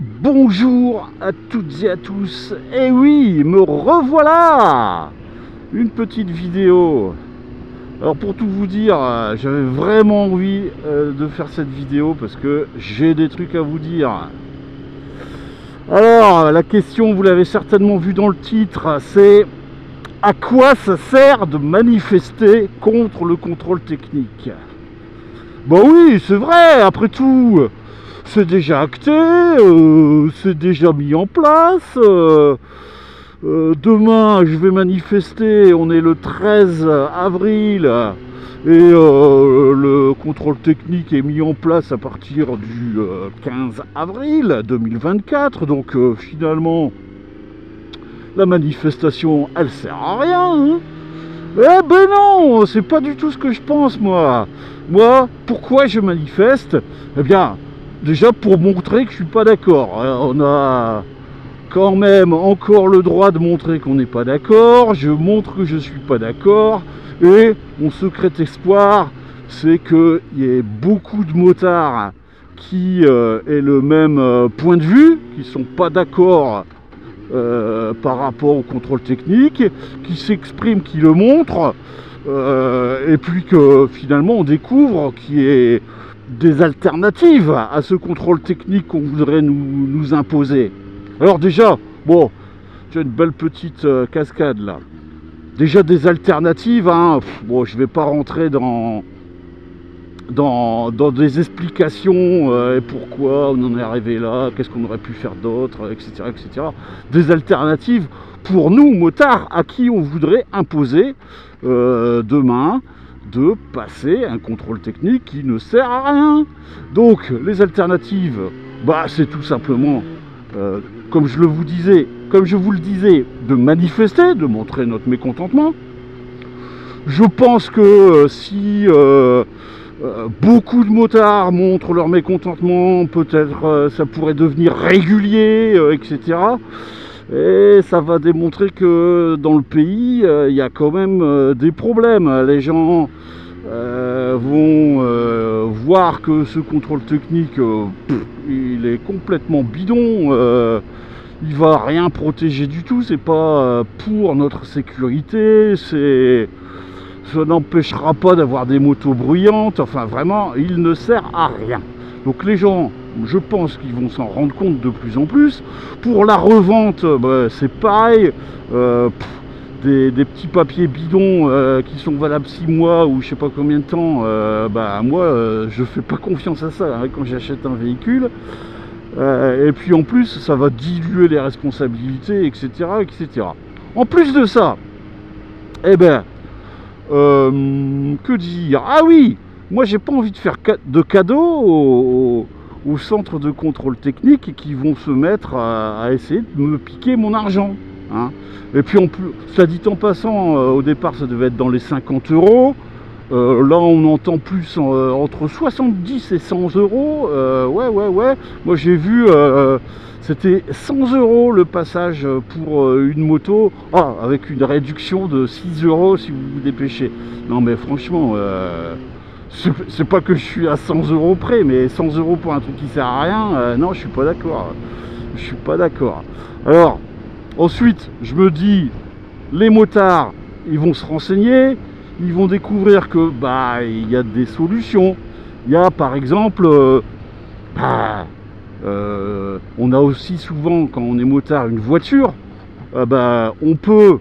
Bonjour à toutes et à tous. Et oui, me revoilà. Une petite vidéo. Alors pour tout vous dire, j'avais vraiment envie de faire cette vidéo parce que j'ai des trucs à vous dire. Alors la question, vous l'avez certainement vu dans le titre, c'est: à quoi ça sert de manifester contre le contrôle technique? Bah oui, c'est vrai, après tout, c'est déjà acté, c'est déjà mis en place. Demain, je vais manifester, on est le 13 avril, et le contrôle technique est mis en place à partir du 15 avril 2024. Donc finalement, la manifestation, elle sert à rien, hein. Eh ben non, c'est pas du tout ce que je pense, moi. Moi, pourquoi je manifeste? Eh bien, déjà pour montrer que je suis pas d'accord. On a quand même encore le droit de montrer qu'on n'est pas d'accord. Je montre que je suis pas d'accord. Et mon secret espoir, c'est qu'il y ait beaucoup de motards qui aient le même point de vue, qui sont pas d'accord par rapport au contrôle technique, qui s'exprime, qui le montre, et puis que finalement on découvre qu'il y ait des alternatives à ce contrôle technique qu'on voudrait nous imposer. Alors déjà, bon, j'ai une belle petite cascade là. Déjà des alternatives, hein. Bon, je vais pas rentrer dans des explications, et pourquoi on en est arrivé là, qu'est-ce qu'on aurait pu faire d'autre, etc., etc. Des alternatives pour nous, motards, à qui on voudrait imposer demain de passer un contrôle technique qui ne sert à rien. Donc les alternatives, bah, c'est tout simplement, comme je vous le disais, de manifester, de montrer notre mécontentement. Je pense que si beaucoup de motards montrent leur mécontentement, peut-être ça pourrait devenir régulier, etc. Et ça va démontrer que dans le pays, il y a quand même des problèmes. Les gens vont voir que ce contrôle technique, il est complètement bidon. Il va rien protéger du tout. C'est pas pour notre sécurité. Ça n'empêchera pas d'avoir des motos bruyantes. Enfin, vraiment, il ne sert à rien. Donc les gens, je pense qu'ils vont s'en rendre compte de plus en plus. Pour la revente, bah, c'est pareil. Des petits papiers bidons qui sont valables 6 mois ou je sais pas combien de temps, bah moi je fais pas confiance à ça, hein, quand j'achète un véhicule. Et puis en plus, ça va diluer les responsabilités, etc., etc. En plus de ça, eh ben, que dire? Ah oui, moi j'ai pas envie de faire de cadeaux au centre de contrôle technique qui vont se mettre à essayer de me piquer mon argent, hein. Et puis en plus, ça dit en passant, au départ ça devait être dans les 50 euros. Là on entend plus entre 70 et 100 euros. Ouais. Moi j'ai vu, c'était 100 euros le passage pour une moto, avec une réduction de 6 euros si vous vous dépêchez. Non mais franchement, c'est pas que je suis à 100 euros près, mais 100 euros pour un truc qui sert à rien, non, je suis pas d'accord. Je suis pas d'accord. Alors, ensuite, je me dis, les motards, ils vont se renseigner, ils vont découvrir que bah il y a des solutions. Il y a par exemple, on a aussi souvent, quand on est motard, une voiture. On peut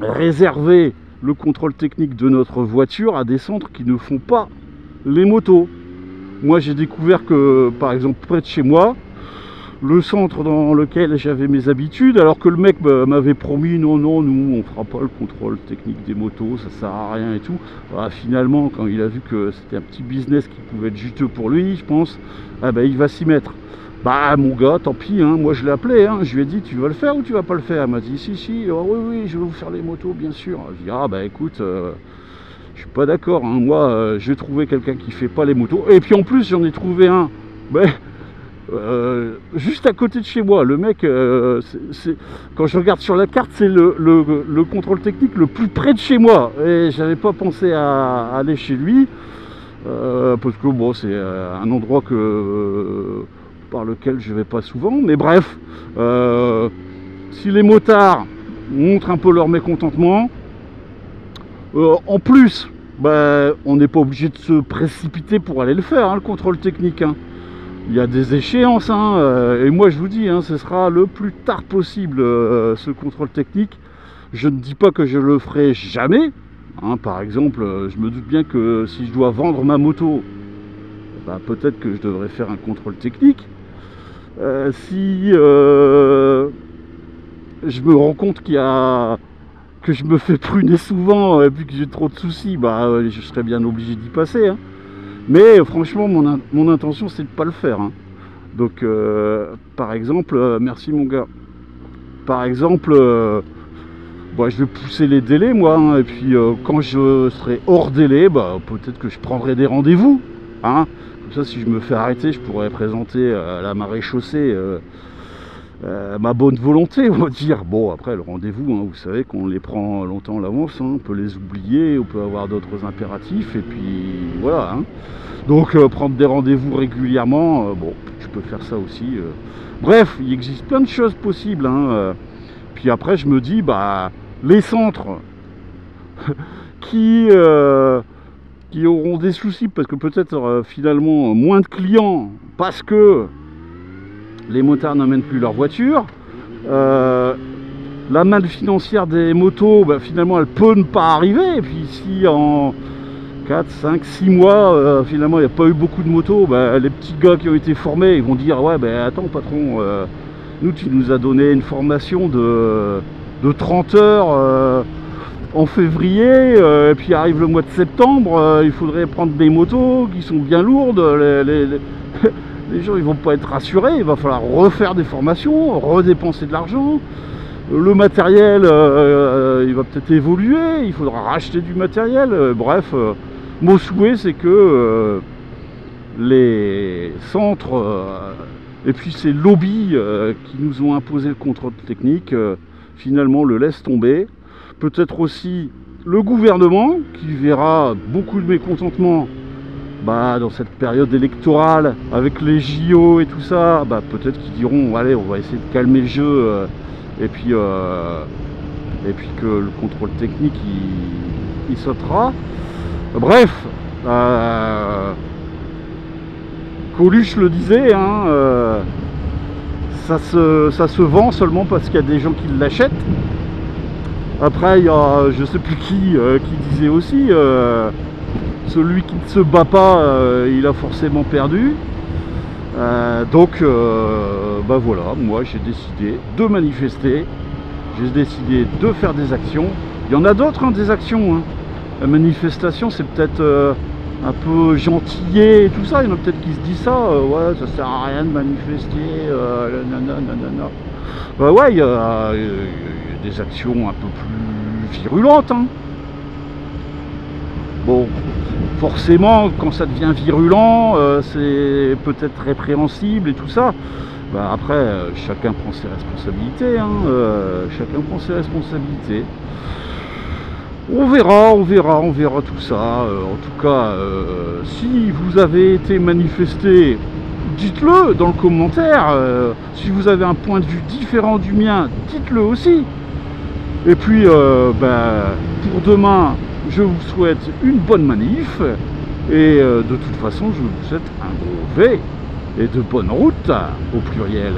réserver le contrôle technique de notre voiture à des centres qui ne font pas les motos. Moi j'ai découvert que par exemple près de chez moi, le centre dans lequel j'avais mes habitudes, alors que le mec m'avait promis non, nous on fera pas le contrôle technique des motos, ça sert à rien et tout. Bah, finalement, quand il a vu que c'était un petit business qui pouvait être juteux pour lui, je pense, il va s'y mettre. Bah mon gars, tant pis, hein, moi je l'ai appelé, hein, je lui ai dit tu vas le faire ou tu vas pas le faire? Il m'a dit si, oh, oui, je vais vous faire les motos bien sûr. Je dis écoute, je suis pas d'accord, hein, moi j'ai trouvé quelqu'un qui fait pas les motos, et puis en plus j'en ai trouvé un, juste à côté de chez moi. Le mec, quand je regarde sur la carte, c'est le contrôle technique le plus près de chez moi, et j'avais pas pensé à aller chez lui, parce que bon, c'est un endroit que par lequel je vais pas souvent. Mais bref, si les motards montrent un peu leur mécontentement, en plus, on n'est pas obligé de se précipiter pour aller le faire, hein, le contrôle technique. Hein. Il y a des échéances, hein, et moi je vous dis, hein, ce sera le plus tard possible, ce contrôle technique. Je ne dis pas que je le ferai jamais. Hein, par exemple, je me doute bien que si je dois vendre ma moto, peut-être que je devrais faire un contrôle technique. Si je me rends compte que je me fais pruner souvent et puis que j'ai trop de soucis, je serais bien obligé d'y passer. Hein. Mais franchement, mon intention, c'est de ne pas le faire. Hein. Donc, par exemple, merci mon gars. Par exemple, je vais pousser les délais, moi. Hein, et puis, quand je serai hors délai, peut-être que je prendrai des rendez-vous. Hein. Comme ça, si je me fais arrêter, je pourrais présenter à la maréchaussée ma bonne volonté, on va dire. Bon, après, le rendez-vous, hein, vous savez qu'on les prend longtemps à l'avance, hein, on peut les oublier, on peut avoir d'autres impératifs, et puis voilà. Hein. Donc, prendre des rendez-vous régulièrement, je peux faire ça aussi. Bref, il existe plein de choses possibles. Hein, puis après, je me dis, les centres qui auront des soucis, parce que peut-être finalement moins de clients, parce que les motards n'amènent plus leur voiture. La manne financière des motos, finalement, elle peut ne pas arriver. Et puis si en 4, 5, 6 mois, finalement, il n'y a pas eu beaucoup de motos, les petits gars qui ont été formés, ils vont dire, ouais, attends, patron, nous, tu nous as donné une formation de 30 heures en février, et puis arrive le mois de septembre, il faudrait prendre des motos qui sont bien lourdes. Les gens, ils vont pas être rassurés, il va falloir refaire des formations, redépenser de l'argent. Le matériel, il va peut-être évoluer, il faudra racheter du matériel. Bref, mon souhait, c'est que les centres et puis ces lobbies qui nous ont imposé le contrôle technique, finalement le laissent tomber. Peut-être aussi le gouvernement, qui verra beaucoup de mécontentement dans cette période électorale, avec les JO et tout ça, peut-être qu'ils diront, allez, on va essayer de calmer le jeu, et puis que le contrôle technique, il sautera. Bref, Coluche le disait, hein, ça se vend seulement parce qu'il y a des gens qui l'achètent. Après, il y a, je sais plus qui disait aussi, celui qui ne se bat pas, il a forcément perdu. Donc, voilà, moi j'ai décidé de manifester, j'ai décidé de faire des actions. Il y en a d'autres, hein, des actions. Hein. La manifestation, c'est peut-être un peu gentillet et tout ça. Il y en a peut-être qui se disent ça, ouais, ça sert à rien de manifester, nanana. Ouais, il y a des actions un peu plus virulentes. Hein. Bon, forcément, quand ça devient virulent, c'est peut-être répréhensible et tout ça. Après, chacun prend ses responsabilités. Hein, chacun prend ses responsabilités. On verra tout ça. En tout cas, si vous avez été manifesté, dites-le dans le commentaire. Si vous avez un point de vue différent du mien, dites-le aussi. Et puis, pour demain, je vous souhaite une bonne manif. Et de toute façon, je vous souhaite un gros V et de bonne route au pluriel.